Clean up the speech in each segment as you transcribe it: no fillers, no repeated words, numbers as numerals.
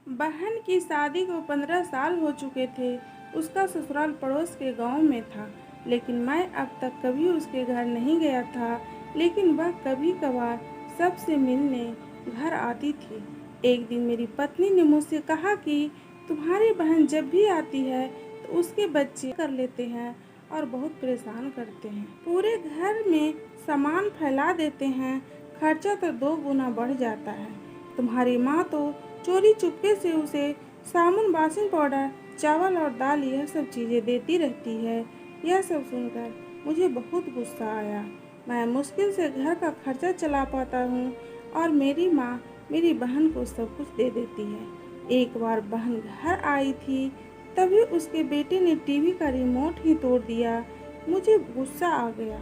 बहन की शादी को 15 साल हो चुके थे। उसका ससुराल पड़ोस के गांव में था, लेकिन मैं अब तक कभी उसके घर नहीं गया था। लेकिन वह कभी कभार सबसे मिलने घर आती थी। एक दिन मेरी पत्नी ने मुझसे कहा कि तुम्हारी बहन जब भी आती है तो उसके बच्चे कर लेते हैं और बहुत परेशान करते हैं। पूरे घर में सामान फैला देते हैं, खर्चा तो 2 गुना बढ़ जाता है। तुम्हारी माँ तो चोरी चुपके से उसे साबुन, वाशिंग पाउडर, चावल और दाल यह सब चीज़ें देती रहती है। यह सब सुनकर मुझे बहुत गुस्सा आया। मैं मुश्किल से घर का खर्चा चला पाता हूँ और मेरी माँ मेरी बहन को सब कुछ दे देती है। एक बार बहन घर आई थी, तभी उसके बेटे ने टीवी का रिमोट ही तोड़ दिया। मुझे गुस्सा आ गया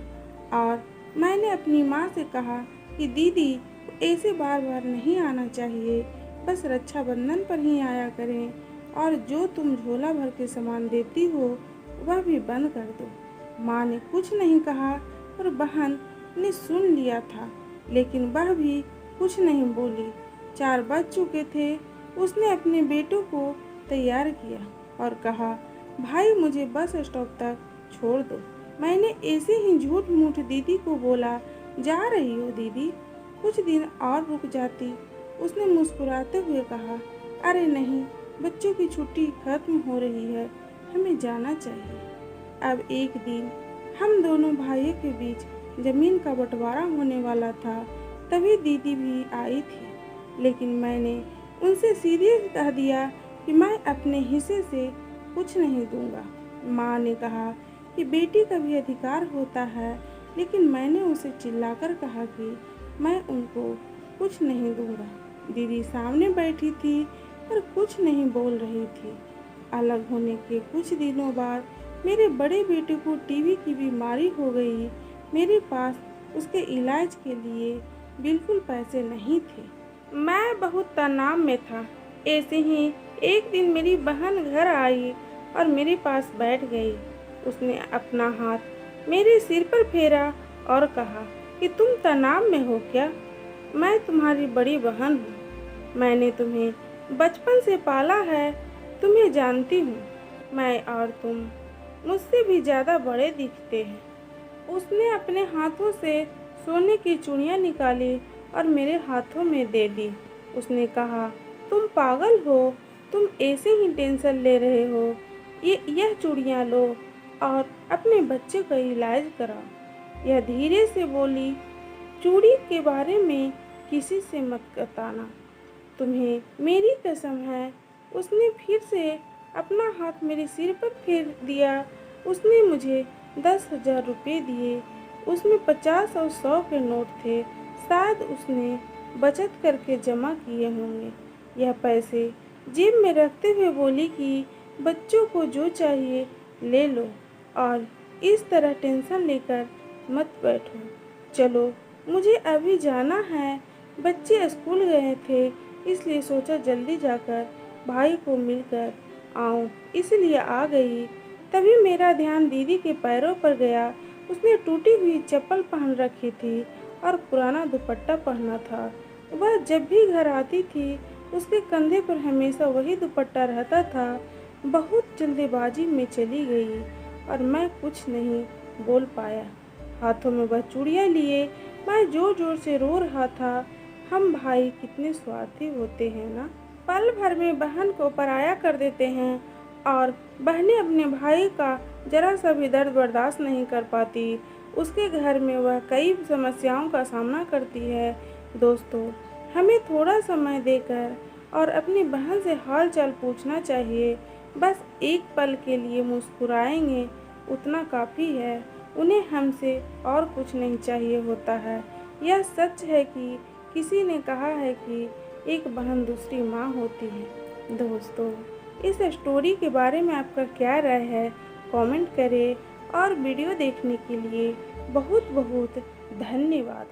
और मैंने अपनी माँ से कहा कि दीदी, ऐसे बार बार नहीं आना चाहिए, बस रक्षाबंधन पर ही आया करें और जो तुम झोला भर के सामान देती हो वह भी बंद कर दो। माँ ने कुछ नहीं कहा और बहन ने सुन लिया था, लेकिन वह भी कुछ नहीं बोली। 4 बज चुके थे। उसने अपने बेटों को तैयार किया और कहा, भाई मुझे बस स्टॉप तक छोड़ दो। मैंने ऐसे ही झूठ मूठ दीदी को बोला, जा रही हो दीदी, कुछ दिन और रुक जाती। उसने मुस्कुराते हुए कहा, अरे नहीं, बच्चों की छुट्टी खत्म हो रही है, हमें जाना चाहिए। अब एक दिन हम दोनों भाइयों के बीच जमीन का बंटवारा होने वाला था। तभी दीदी भी आई थी, लेकिन मैंने उनसे सीधे कह दिया कि मैं अपने हिस्से से कुछ नहीं दूंगा। माँ ने कहा कि बेटी का भी अधिकार होता है, लेकिन मैंने उसे चिल्लाकर कहा कि मैं उनको कुछ नहीं दूंगा। दीदी सामने बैठी थी पर कुछ नहीं बोल रही थी। अलग होने के कुछ दिनों बाद मेरे बड़े बेटे को टीबी की बीमारी हो गई। मेरे पास उसके इलाज के लिए बिल्कुल पैसे नहीं थे। मैं बहुत तनाव में था। ऐसे ही एक दिन मेरी बहन घर आई और मेरे पास बैठ गई। उसने अपना हाथ मेरे सिर पर फेरा और कहा कि तुम तनाव में हो क्या? मैं तुम्हारी बड़ी बहन हूँ। मैंने तुम्हें बचपन से पाला है, तुम्हें जानती हूँ। मैं और तुम मुझसे भी ज़्यादा बड़े दिखते हैं। उसने अपने हाथों से सोने की चूड़ियाँ निकाली और मेरे हाथों में दे दी। उसने कहा, तुम पागल हो, तुम ऐसे ही टेंशन ले रहे हो। यह चूड़ियाँ लो और अपने बच्चे का इलाज कराओ। यह धीरे से बोली, चूड़ी के बारे में किसी से मत बताना, तुम्हें मेरी कसम है। उसने फिर से अपना हाथ मेरे सिर पर फेर दिया। उसने मुझे 10,000 रुपये दिए। उसमें 50 और 100 के नोट थे। शायद उसने बचत करके जमा किए होंगे। यह पैसे जेब में रखते हुए बोली कि बच्चों को जो चाहिए ले लो और इस तरह टेंशन लेकर मत बैठो। चलो, मुझे अभी जाना है। बच्चे स्कूल गए थे, इसलिए सोचा जल्दी जाकर भाई को मिलकर आऊं, इसलिए आ गई। तभी मेरा ध्यान दीदी के पैरों पर गया। उसने टूटी हुई चप्पल पहन रखी थी और पुराना दुपट्टा पहना था। वह जब भी घर आती थी उसके कंधे पर हमेशा वही दुपट्टा रहता था। बहुत जल्दीबाजी में चली गई और मैं कुछ नहीं बोल पाया। हाथों में वह चूड़ियाँ लिए मैं जोर जोर से रो रहा था। हम भाई कितने स्वार्थी होते हैं ना। पल भर में बहन को पराया कर देते हैं और बहनें अपने भाई का जरा सा भी दर्द बर्दाश्त नहीं कर पाती। उसके घर में वह कई समस्याओं का सामना करती है। दोस्तों, हमें थोड़ा समय देकर और अपनी बहन से हाल चाल पूछना चाहिए। बस एक पल के लिए मुस्कुराएंगे, उतना काफ़ी है। उन्हें हमसे और कुछ नहीं चाहिए होता है। यह सच है कि किसी ने कहा है कि एक बहन दूसरी माँ होती है। दोस्तों, इस स्टोरी के बारे में आपका क्या राय है? कमेंट करें और वीडियो देखने के लिए बहुत बहुत धन्यवाद।